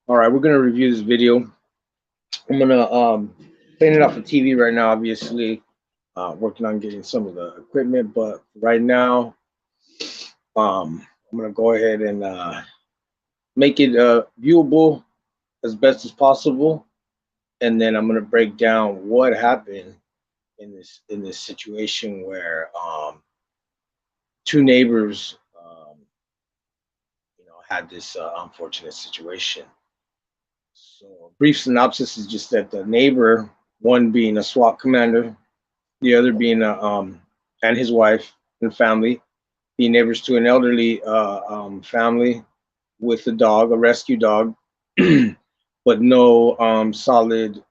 All right, we're gonna review this video. I'm gonna clean it off the TV right now. Obviously, working on getting some of the equipment, but right now, I'm gonna go ahead and make it viewable as best as possible, and then I'm gonna break down what happened in this situation where two neighbors, had this unfortunate situation. So, a brief synopsis is just that the neighbor, one being a SWAT commander, the other being and his wife and family, being neighbors to an elderly family with a dog, a rescue dog, but no solid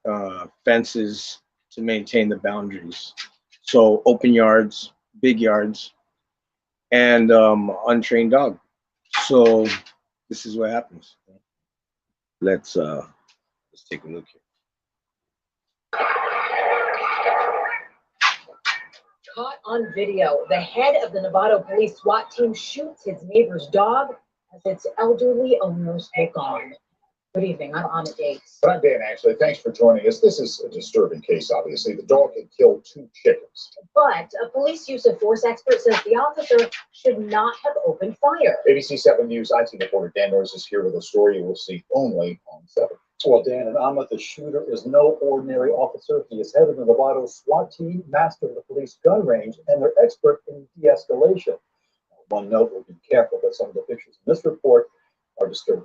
fences to maintain the boundaries. So, open yards, big yards, and untrained dog. So, this is what happens. Let's take a look here. Caught on video, the head of the Nevada police SWAT team shoots his neighbor's dog as its elderly owners look on. Good evening, I'm Amit Dates. I'm Dan, actually. Thanks for joining us. This is a disturbing case, obviously. The dog had killed 2 chickens. But a police use of force expert says the officer should not have opened fire. ABC 7 News IT reporter Dan Norris is here with a story you will see only on 7. Well, Dan and Amit, the shooter is no ordinary officer. He is head of the Nevada SWAT team, master of the police gun range, and they're expert in de-escalation. One note, we'll be careful that some of the pictures in this report are disturbing.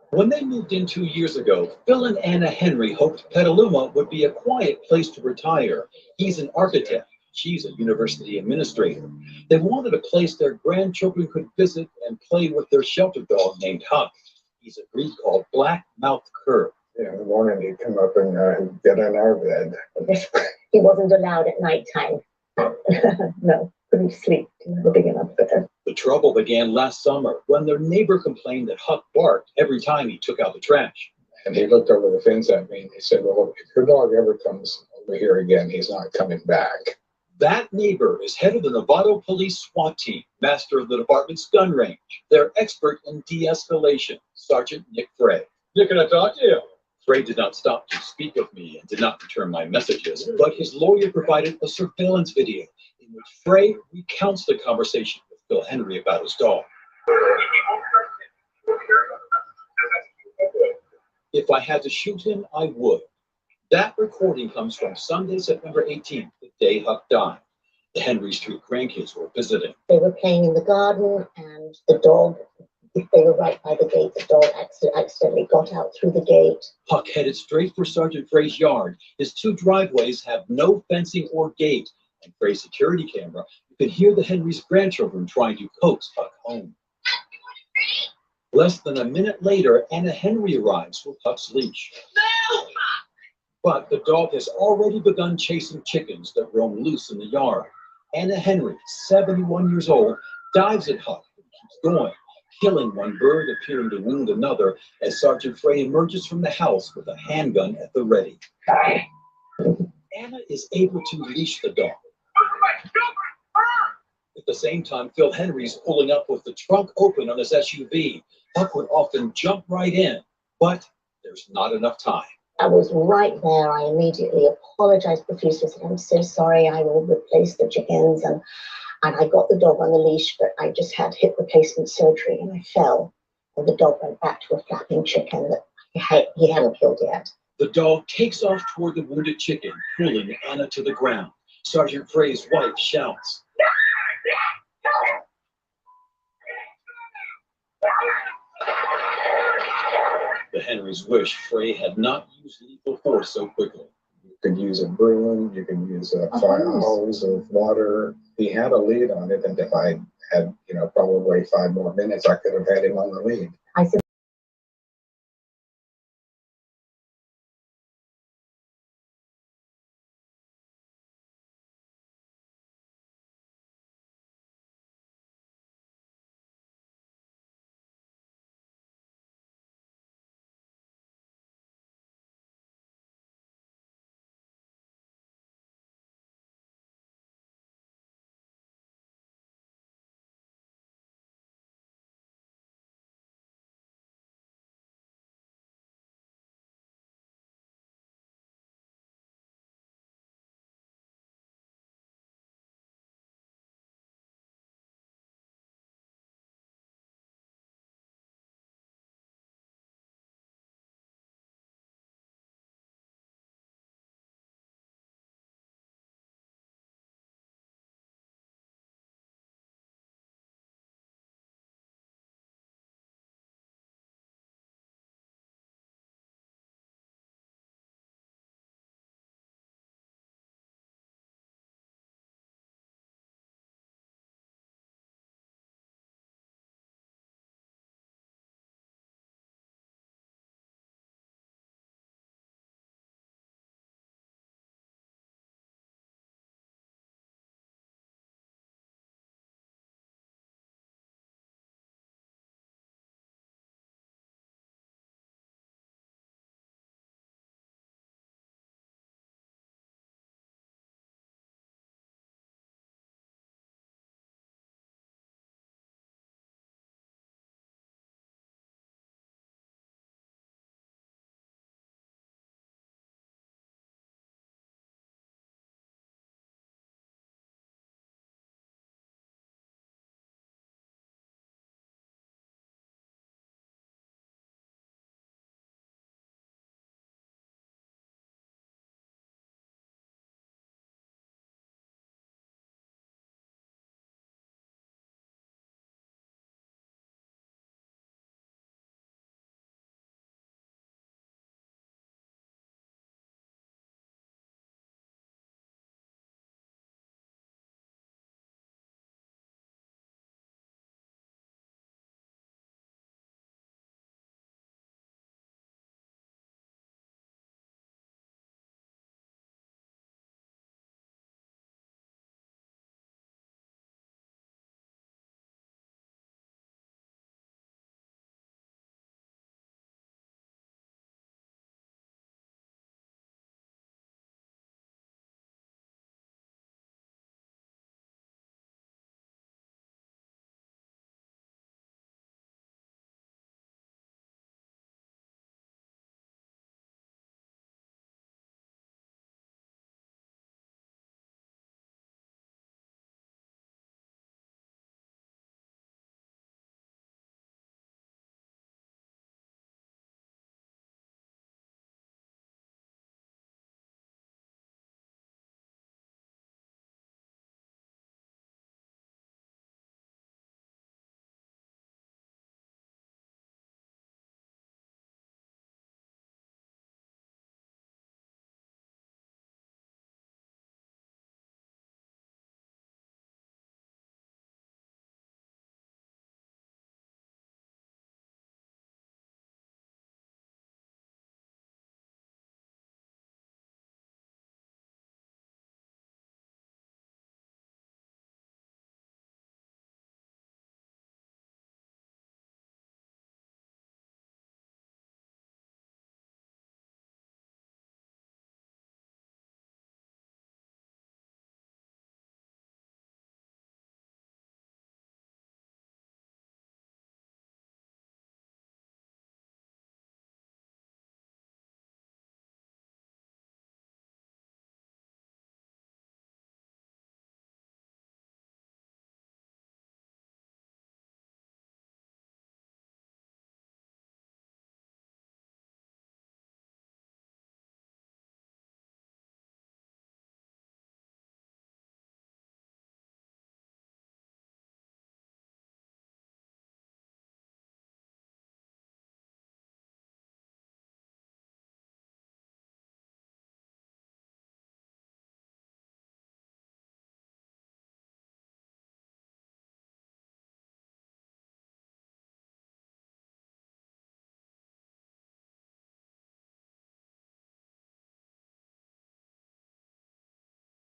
When they moved in 2 years ago, Phil and Anna Henry hoped Petaluma would be a quiet place to retire. He's an architect. She's a university administrator. They wanted a place their grandchildren could visit and play with their shelter dog named Huck. He's a breed called Black Mouth Cur. Yeah, in the morning he'd come up and get in our bed. He wasn't allowed at nighttime. No, couldn't sleep. Didn't have a big enough bed. The trouble began last summer when their neighbor complained that Huck barked every time he took out the trash. And he looked over the fence at me and he said, well, if your dog ever comes over here again, he's not coming back. That neighbor is head of the Nevada Police SWAT team, master of the department's gun range. They're expert in de-escalation, Sergeant Nick Frey. Nick, can I talk to you? Frey did not stop to speak with me and did not return my messages, but his lawyer provided a surveillance video in which Frey recounts the conversation with Phil Henry about his dog. If I had to shoot him, I would. That recording comes from Sunday, September 18th, the day Huck died. The Henry Street grandkids were visiting. They were playing in the garden, and the dog, they were right by the gate. The dog accidentally got out through the gate. Huck headed straight for Sergeant Frey's yard. His 2 driveways have no fencing or gate. And Frey's security camera, you can hear the Henry's grandchildren trying to coax Huck home. Less than a minute later, Anna Henry arrives with Huck's leash. No! But the dog has already begun chasing chickens that roam loose in the yard. Anna Henry, 71 years old, dives at Huck and keeps going, killing one bird, appearing to wound another, as Sergeant Frey emerges from the house with a handgun at the ready. Anna is able to leash the dog. At the same time, Phil Henry's pulling up with the trunk open on his SUV. Huck would often jump right in, but there's not enough time. I was right there. I immediately apologized profusely. I said, I'm so sorry. I will replace the chickens. And I got the dog on the leash, but I just had hip replacement surgery and I fell. And the dog went back to a flapping chicken that he hadn't killed yet. The dog takes off toward the wounded chicken, pulling Anna to the ground. Sergeant Frey's wife shouts. The Henrys wish Frey had not used lethal force so quickly. You could use a broom, you could use a fire hose of water. He had a lead on it, and if I had, probably 5 more minutes, I could have had him on the lead. I said,